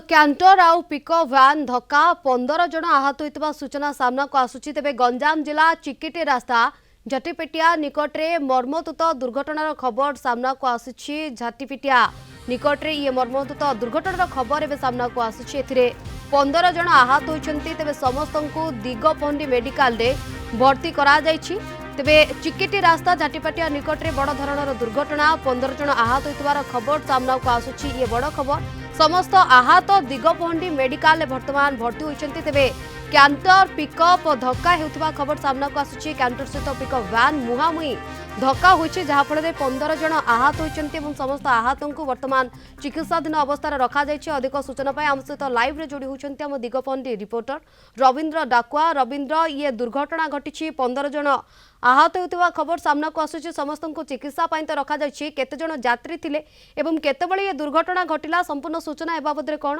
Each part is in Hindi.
कैंटर आउ पिकअप भैन धक्का 15 जन आहत होता सूचना सामना को आसुची। तेबे गंजाम जिला चिकिटी रास्ता झाटीपेटिया निकटरे मर्मतुत दुर्घटनार खबर सामना को आसुची। झाटीपेटिया निकटरे ये मर्मतुत दुर्घटनार खबर एवं सामना को आसुची। एथिरे 15 जन आहत होइछन्ति। तेबे समस्त को दिगपहंडी मेडिकल रे भर्ती करा जायछि। तेबे चिकिटी रास्ता झाटीपेटिया निकटरे बड़ धरणर दुर्घटना 15 जन आहत होइतबार खबर सामना को आसुची। ये बड़ खबर समस्त आहत दिगपहंडी मेडिकल वर्तमान भर्ती होइछन्ति। तेबे कैंटर पिकअप धक्का हेउथबा खबर सामना को आसुची। कैंटर सहित पिकअप वैन मुहामुही धक्का होइछि जहा फଳରେ 15 जन आहत होइछन्ति एवं समस्त आहतों को वर्तमान चिकित्साधीन अवस्था रखा जायछि। अधिक सूचना पाई आम सहित लाइव रे जोड़ी होइछन्ति आम दिगपहंडी रिपोर्टर रविंद्र डाकुआ। रविंद्र, ये दुर्घटना घटिछि 15 जन आहत होइतबा खबर सामना को आसुछि। समस्त को चिकित्सा पाई तो रखा जायछि। केते जन यात्री थिले एवं केते बळे ये दुर्घटना घटिला संपूर्ण सूचना ए बाबद रे कोन?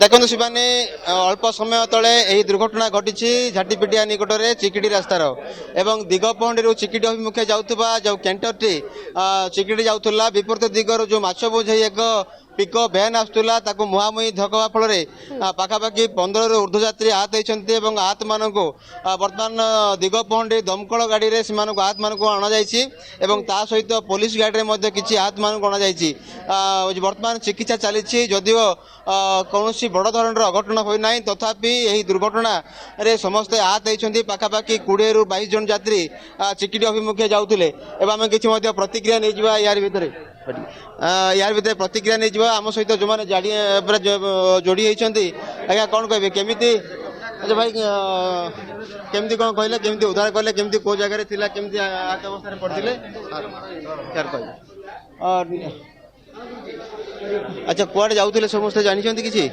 देखो शिवानी अल्प समय तले यही दुर्घटना घटी झाटीपेटिया निकटरे चिकिटी रास्तार एवं दिगपहंडी चिकिटी अभिमुखे जाऊा जो कैंटरटी चिकिटी जाऊला विपरीत दिगर जो माछ बोझे एक पिकअप भैन आसूला मुहामुही धक्का फल पाखापाखि 15 रु ऊर्ध्व यात्री आहत होती। आहत मान बर्तमान दिगपहंडी दमकल गाड़ी में आहत मान अणाई ता सहित पुलिस गाड़ी में किसी आहत मान अणाई बर्तमान चिकित्सा चली जदिव कौन बड़ धरण अघटन होना तथापि यही दुर्घटना रे समस्ते आहत होती। पाखापाखि 20 रु 22 जन यात्री चिकिटी अभिमुखे जाऊे। आम किसी प्रतिक्रिया नहीं यार भितर यार भितर प्रतिक्रिया नहीं आम सहित जो मैंने जोड़ी होती आज्ञा कौन कहे केमी? अच्छा भाई केमती कौन कहले केमती उद्धार कले केमती को जगह थिला केमती आहत अवस्था पड़ते यार कह? अच्छा कुआडे जाऊले समस्ते जानी किसी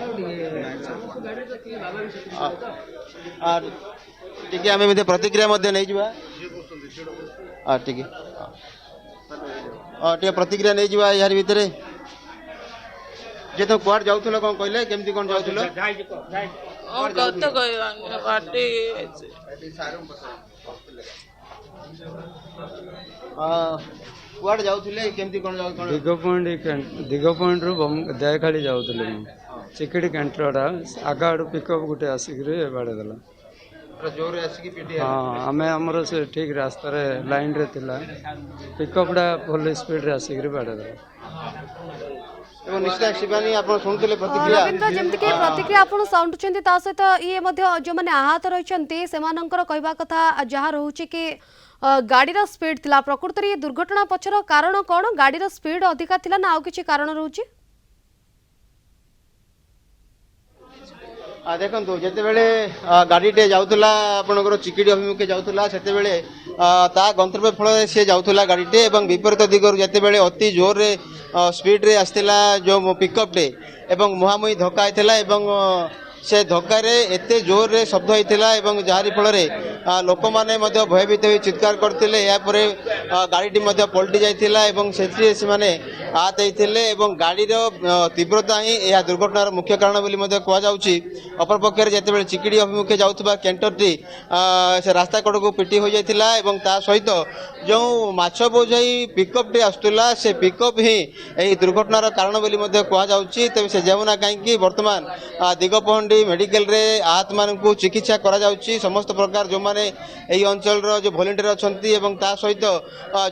टी आम प्रतिक्रिया नहीं जावा टी टे प्रतिक्रिया नहीं जावा यार भितर जे तो कुआडे जाऊल कौन कहले केमती कौन जाऊल? कुआडे जाऊले केमती कौन जाऊ? दिगपहंडी रु दयाखाड़ी जाऊले चिकिटी कैंटर आगा आड़ पिकअप गोटे आसिक बाड़े देला जोर आसिक पिटी। हाँ आम आमर से ठीक रास्तार लाइन रे थिला पिकअपटा फुल स्पीड रे आसिक बाड़े देला। निश्चित शिवानी आप शुणुले प्रतिक्रिया रविंद्र जमती कि प्रतिक्रिया आप शुणुंट ता सहित ये जो मैंने आहत रही कहवा कथा जहाँ रोचे कि गाड़ीर स्पीड थिला प्रकृत ये दुर्घटना पछर कारण कौन? गाड़ीर स्पीड अधिका थिला ना आउ किछि कारण रोचे? देखो जिते बड़े गाड़ीटे जाऊला आपंकर चिकिटी अभिमुखे जाऊला से गंतव्य फल सी जाऊला गाड़ीटे और विपरीत दिगर जिते बड़े अति जोर रे स्पीड रे आसला जो पिकअपटे एवं मुहामुही धक्का होता से धक्कार एते जोर रे शब्द होता जहारी फल लोक मैंने भयभीत हो चित्कार करते गाड़ीटी पलटि जाइए आहत होते गाड़ीर तीव्रता ही यह दुर्घटनार मुख्य कारण बोली कहुच्छी। अपरपक्षे जिते चिकिटी अभिमुखे जाऊा कैंटरटी से रास्ता कड़ को पिटी हो जाता सहित जो माछ बोझाई पिकअपटी आसूला से पिकअप ही यही दुर्घटनार कारण बोली कहुच्छी। तेज से जाऊना कहीं बर्तमान दिगपहंडी मेडिकल रे आहत मान को चिकित्सा करा जाउची। समस्त प्रकार जो माने एई अंचल रो जो वॉलंटियर अछंती एवं ता सहित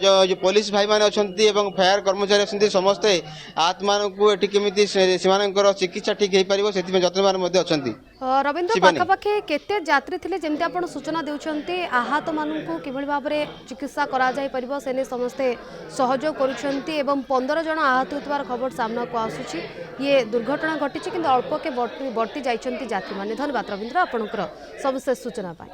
जो पुलिस भाई माने अछंती एवं फायर कर्मचारी अछंती समस्त आहत मान को एठी केमिति सेमानकर चिकित्सा ठीक हेई परिबो सेति में जत्नमान मध्ये अछंती। रविंद्र पाखापाखि केते यात्री थिले जेमति आपण सूचना देउछंती आहत माननकु किभଳି भाबरे चिकित्सा करा जाय परिबो सेने समस्ते सहयोग करूछंती एवं 15 जन आहत होतबार खबर सामना को आसुची। ये दुर्घटना घटिछि किंतु अल्प के बढ़ती जाइछंती यात्री माने। धन्यवाद रविंद्र आपनकर सबसे सूचना पाई।